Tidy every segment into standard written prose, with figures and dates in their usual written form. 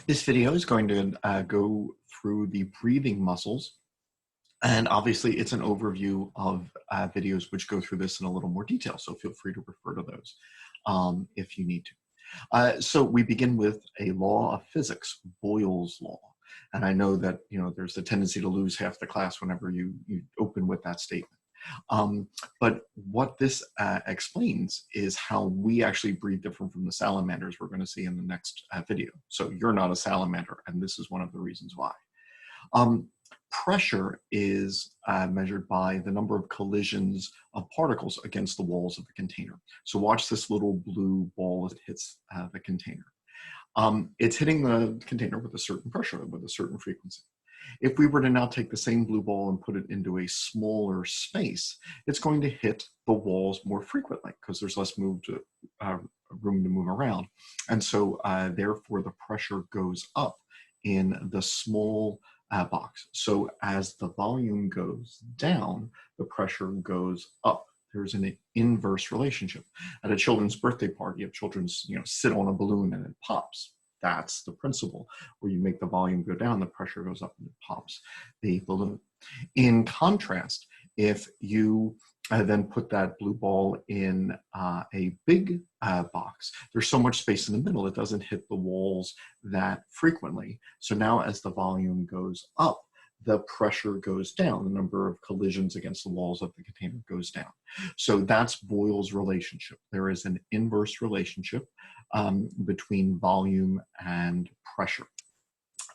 This video is going to go through the breathing muscles, and obviously it's an overview of videos which go through this in a little more detail, so feel free to refer to those if you need to. So we begin with a law of physics, Boyle's law. And I know that there's a tendency to lose half the class whenever you open with that statement. But what this explains is how we actually breathe different from the salamanders we're going to see in the next video. So you're not a salamander, and this is one of the reasons why. Pressure is measured by the number of collisions of particles against the walls of the container. So watch this little blue ball as it hits the container. It's hitting the container with a certain pressure, with a certain frequency. If we were to now take the same blue ball and put it into a smaller space, it's going to hit the walls more frequently because there's less room to move around. And so therefore the pressure goes up in the small box. So as the volume goes down, the pressure goes up. There's an inverse relationship. At a children's birthday party, if children sit on a balloon and it pops, that's the principle. Where you make the volume go down, the pressure goes up and it pops the balloon. In contrast, if you then put that blue ball in a big box, there's so much space in the middle, it doesn't hit the walls that frequently. So now as the volume goes up, the pressure goes down, the number of collisions against the walls of the container goes down. So that's Boyle's relationship. There is an inverse relationship between volume and pressure.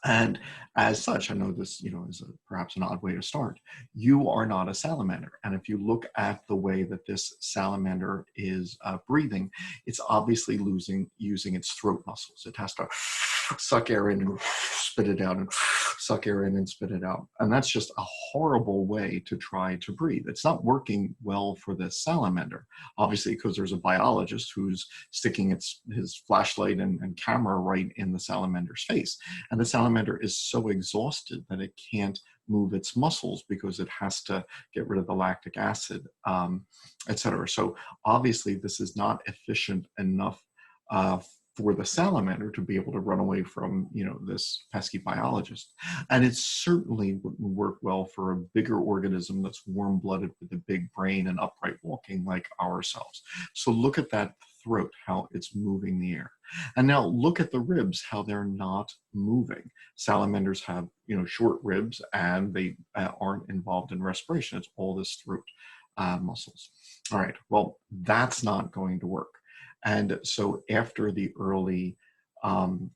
And as such, I know this is perhaps an odd way to start. You are not a salamander. And if you look at the way that this salamander is breathing, it's obviously using its throat muscles. It has to suck air in and spit it out and suck air in and spit it out. And that's just a horrible way to try to breathe. It's not working well for this salamander, obviously, because there's a biologist who's sticking his flashlight and camera right in the salamander's face. And the salamander is so exhausted that it can't move its muscles because it has to get rid of the lactic acid, etc. So obviously this is not efficient enough for the salamander to be able to run away from this pesky biologist. And it certainly wouldn't work well for a bigger organism that's warm-blooded with a big brain and upright walking like ourselves. So look at that throat, how it's moving the air. And now look at the ribs, how they're not moving. Salamanders have short ribs and they aren't involved in respiration. It's all this throat muscles. All right, well, that's not going to work. And so after the early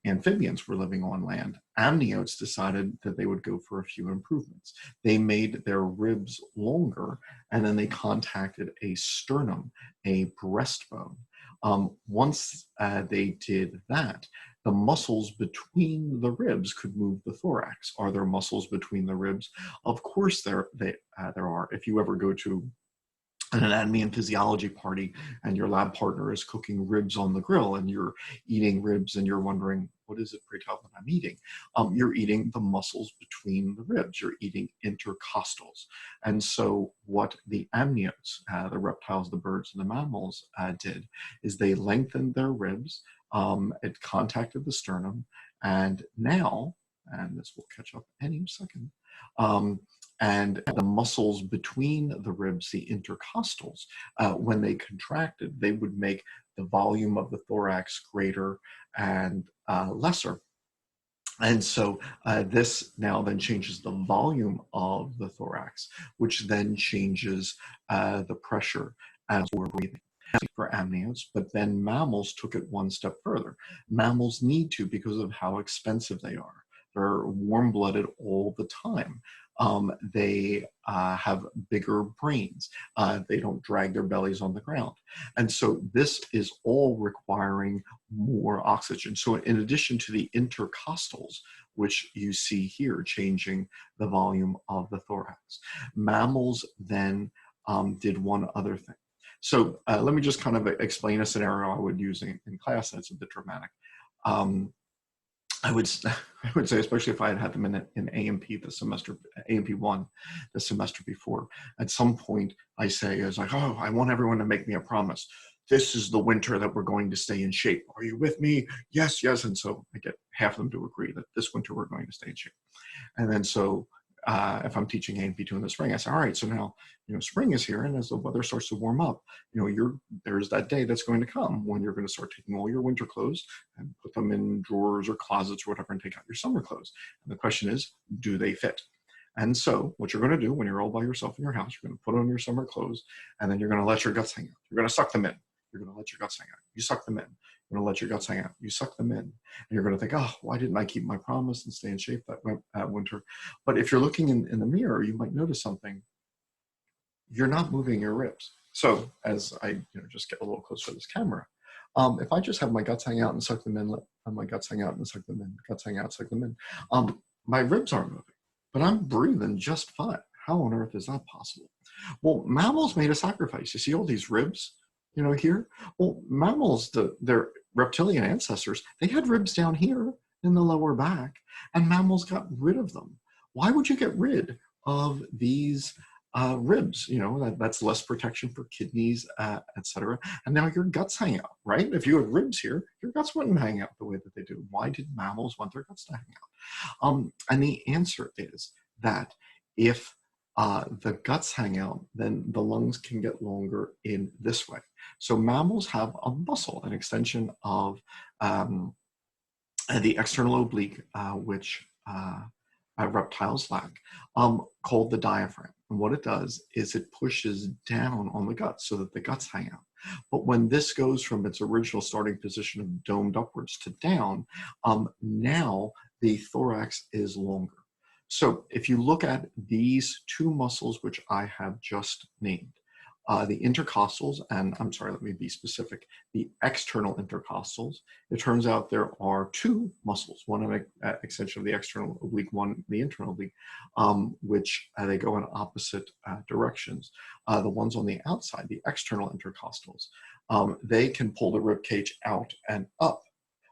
amphibians were living on land, amniotes decided that they would go for a few improvements. They made their ribs longer, and then they contacted a sternum, a breastbone. Once they did that, the muscles between the ribs could move the thorax. Are there muscles between the ribs? Of course there are. If you ever go to an anatomy and physiology party and your lab partner is cooking ribs on the grill and you're eating ribs and you're wondering, what is it, pray tell, that I'm eating? You're eating the muscles between the ribs. You're eating intercostals. And so what the amniotes, the reptiles, the birds, and the mammals did is they lengthened their ribs. It contacted the sternum. And now, and this will catch up any second, and the muscles between the ribs, the intercostals, when they contracted, they would make the volume of the thorax greater and lesser. And so this now then changes the volume of the thorax, which then changes the pressure as we're breathing for amniotes. But then mammals took it one step further. Mammals need to because of how expensive they are. They're warm-blooded all the time. They have bigger brains. They don't drag their bellies on the ground. And so this is all requiring more oxygen. So in addition to the intercostals, which you see here changing the volume of the thorax, mammals then did one other thing. So let me just kind of explain a scenario I would use in class that's a bit dramatic. I would say, especially if I had had them in A&P the semester, A&P 1, the semester before, at some point I say, I was like, oh, I want everyone to make me a promise. this is the winter that we're going to stay in shape. Are you with me? Yes, yes. And so I get half of them to agree that this winter we're going to stay in shape. And then so if I'm teaching A and B2 in the spring, I say, all right, so now, spring is here, and as the weather starts to warm up, there's that day that's going to come when you're going to start taking all your winter clothes and put them in drawers or closets or whatever and take out your summer clothes. And the question is, do they fit? And so what you're going to do when you're all by yourself in your house, you're going to put on your summer clothes, and then you're going to let your guts hang out. You're going to suck them in. You're going to let your guts hang out. You suck them in. You're going to let your guts hang out. You suck them in. And you're going to think, oh, why didn't I keep my promise and stay in shape that winter? But if you're looking in the mirror, you might notice something. You're not moving your ribs. So as I just get a little closer to this camera, if I just have my guts hang out and suck them in, let my guts hang out and suck them in, guts hang out, suck them in, my ribs aren't moving, but I'm breathing just fine. How on earth is that possible? Well, mammals made a sacrifice. You see all these ribs? Here? Well, mammals, their reptilian ancestors, they had ribs down here in the lower back, and mammals got rid of them. Why would you get rid of these ribs? That's less protection for kidneys, etc. And now your guts hang out, right? If you had ribs here, your guts wouldn't hang out the way that they do. Why did mammals want their guts to hang out? And the answer is that if the guts hang out, then the lungs can get longer in this way. So mammals have a muscle, an extension of the external oblique, which reptiles lack, called the diaphragm. And what it does is it pushes down on the guts so that the guts hang out. But when this goes from its original starting position of domed upwards to down, now the thorax is longer. So if you look at these two muscles, which I have just named, the intercostals, and I'm sorry, let me be specific, the external intercostals, it turns out there are two muscles, one an extension of the external oblique, one the internal oblique, which they go in opposite directions. The ones on the outside, the external intercostals, they can pull the rib cage out and up,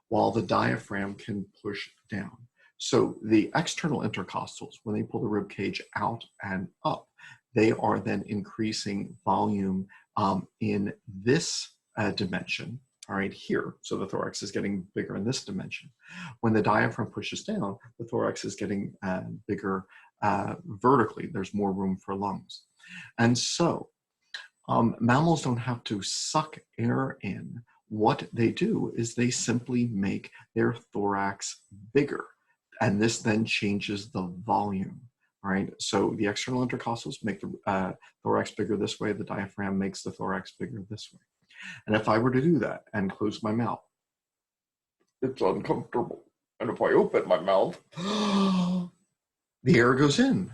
while the diaphragm can push down. So the external intercostals, when they pull the rib cage out and up, they are then increasing volume in this dimension, all right, here. So the thorax is getting bigger in this dimension. When the diaphragm pushes down, the thorax is getting bigger vertically. There's more room for lungs. And so mammals don't have to suck air in. What they do is they simply make their thorax bigger. And this then changes the volume, right? So the external intercostals make the thorax bigger this way. The diaphragm makes the thorax bigger this way. And if I were to do that and close my mouth, it's uncomfortable. And if I open my mouth, the air goes in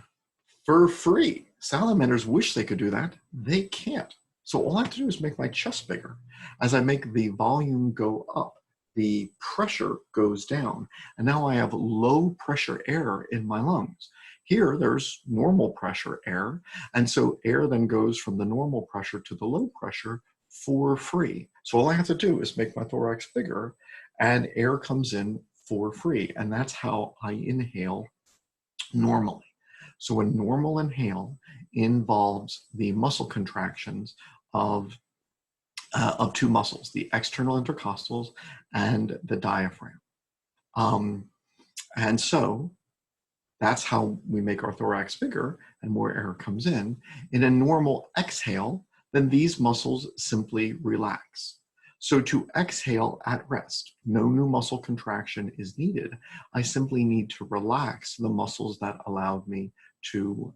for free. Salamanders wish they could do that. They can't. So all I have to do is make my chest bigger. As I make the volume go up, the pressure goes down, and now I have low pressure air in my lungs. Here, there's normal pressure air, and so air then goes from the normal pressure to the low pressure for free. So all I have to do is make my thorax bigger, and air comes in for free, and that's how I inhale normally. So a normal inhale involves the muscle contractions of two muscles, the external intercostals and the diaphragm. And so that's how we make our thorax bigger and more air comes in. In a normal exhale, then these muscles simply relax. So to exhale at rest, no new muscle contraction is needed. I simply need to relax the muscles that allowed me to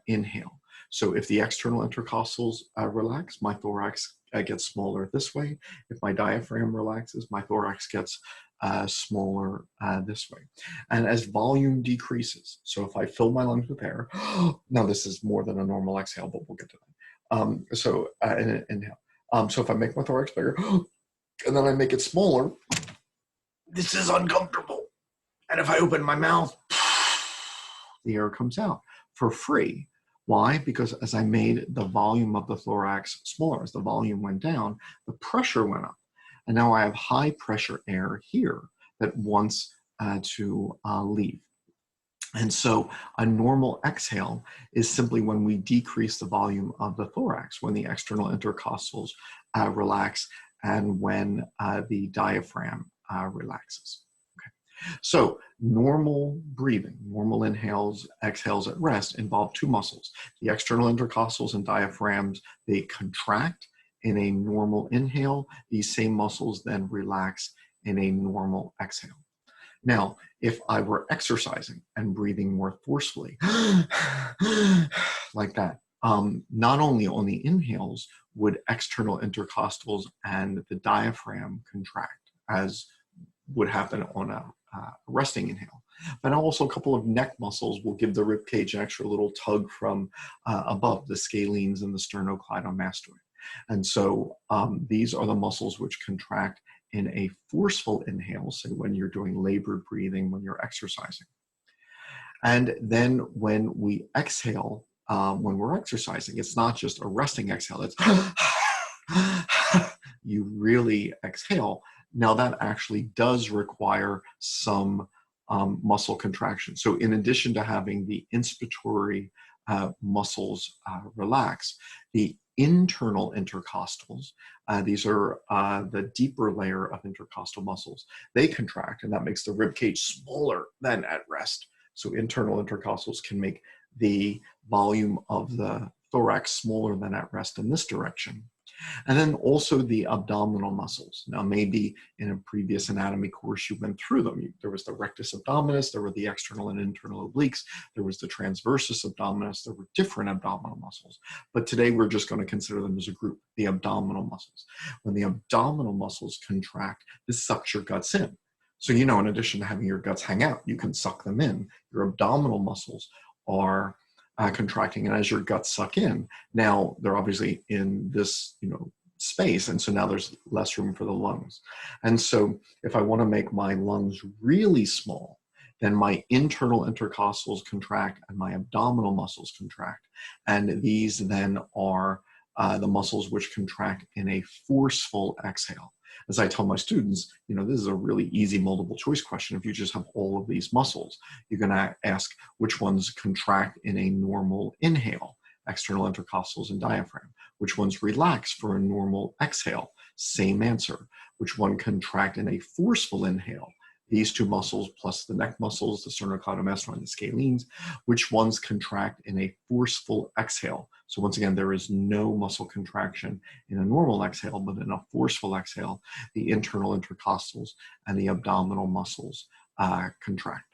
inhale. So if the external intercostals relax, my thorax gets smaller this way. If my diaphragm relaxes, my thorax gets smaller this way. And as volume decreases, so if I fill my lungs with air, now this is more than a normal exhale, but we'll get to that. Inhale. So if I make my thorax bigger, and then I make it smaller, this is uncomfortable. And if I open my mouth, the air comes out for free. Why? Because as I made the volume of the thorax smaller, as the volume went down, the pressure went up. And now I have high pressure air here that wants to leave. And so a normal exhale is simply when we decrease the volume of the thorax, when the external intercostals relax and when the diaphragm relaxes. So normal breathing, normal inhales, exhales at rest involve two muscles. The external intercostals and diaphragms, they contract in a normal inhale. These same muscles then relax in a normal exhale. Now, if I were exercising and breathing more forcefully, like that, not only on the inhales would external intercostals and the diaphragm contract, as would happen on a resting inhale, but also a couple of neck muscles will give the rib cage an extra little tug from above, the scalenes and the sternocleidomastoid. And so these are the muscles which contract in a forceful inhale, say when you're doing labored breathing, when you're exercising. And then when we exhale, when we're exercising, it's not just a resting exhale, it's you really exhale. Now that actually does require some muscle contraction. So in addition to having the inspiratory muscles relax, the internal intercostals, these are the deeper layer of intercostal muscles, they contract, and that makes the rib cage smaller than at rest. So internal intercostals can make the volume of the thorax smaller than at rest in this direction. And then also the abdominal muscles. Now, maybe in a previous anatomy course, you went through them. There was the rectus abdominis, there were the external and internal obliques, there was the transversus abdominis, there were different abdominal muscles. But today we're just going to consider them as a group, the abdominal muscles. When the abdominal muscles contract, this sucks your guts in. So, you know, in addition to having your guts hang out, you can suck them in. Your abdominal muscles are contracting, and as your guts suck in, now they're obviously in this, space, and so now there's less room for the lungs. And so if I want to make my lungs really small, then my internal intercostals contract and my abdominal muscles contract, and these then are the muscles which contract in a forceful exhale. As I tell my students, this is a really easy multiple choice question. If you just have all of these muscles, you're going to ask which ones contract in a normal inhale, external intercostals and diaphragm. Which ones relax for a normal exhale? Same answer. Which one contract in a forceful inhale? These two muscles plus the neck muscles, the sternocleidomastoid and the scalenes. Which ones contract in a forceful exhale? So once again, there is no muscle contraction in a normal exhale, but in a forceful exhale, the internal intercostals and the abdominal muscles contract.